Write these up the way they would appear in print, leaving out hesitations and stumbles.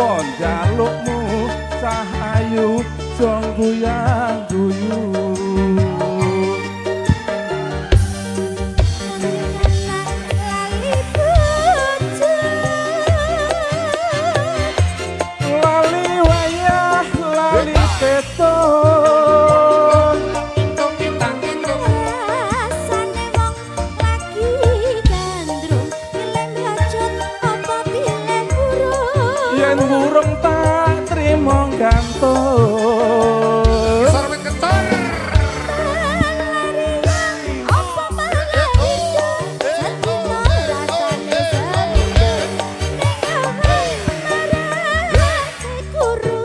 apa njalukmu Cahayu jong guyang guyu lali wayah lali keton rasane wong lagi gandrung pilih bacot apa pilih burung yen burung tak trimo gantung Sarwet kencor. apa malah itu setino rasane selidu ning awak marake guru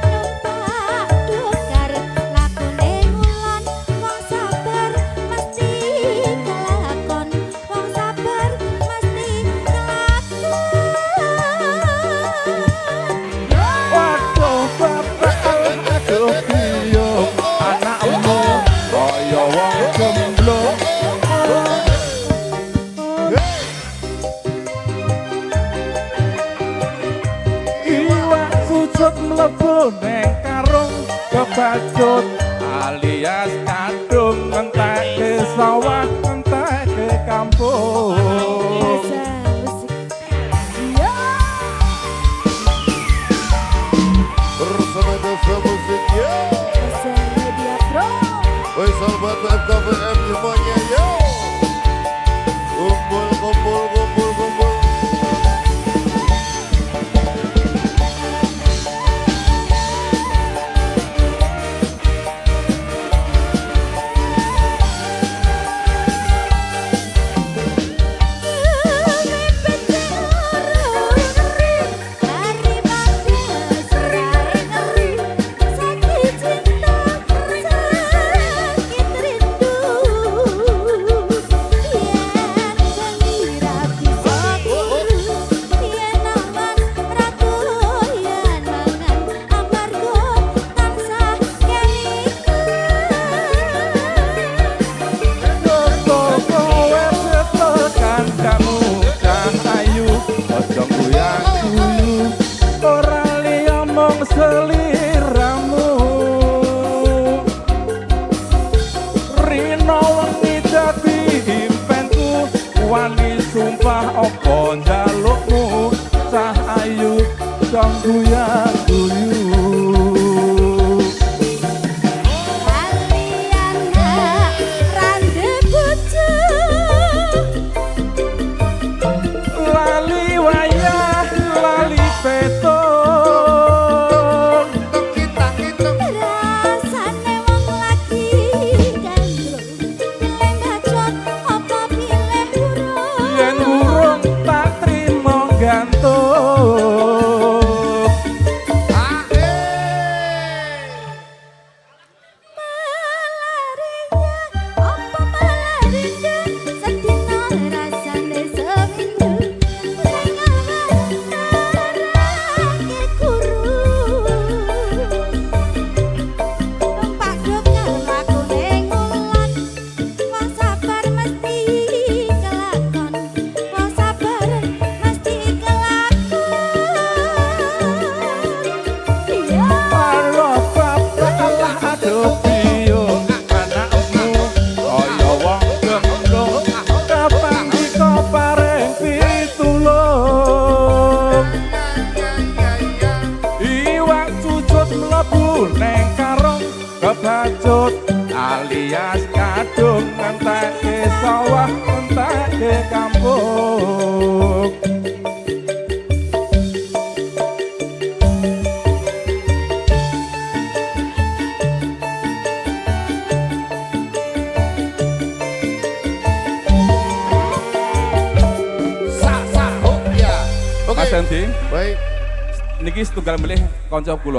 numpak dokar lakone ngulon wong sabar mesti kelakon wong sabar mesti kelakon waduh bapak aduh biyung anakmu kaya wong gemblung iwak sucut mlebu neng karung kebacut alias kadung ngentek sawah ngentek kampung Bersama Desa Musik yo. Woi sahabat FKBM semuanya yo. Kumpul kumpul kumpul kumpul. seliramu rino wengi dadi impenku wani sumpah apa njalukmu Cahayu jong guyang guyu kebacut alias kadung ngentek sawah ngentek kampung Sa-sa, oh ya. Oke. Mas Endi, Baik. niki setunggal milih kanca kula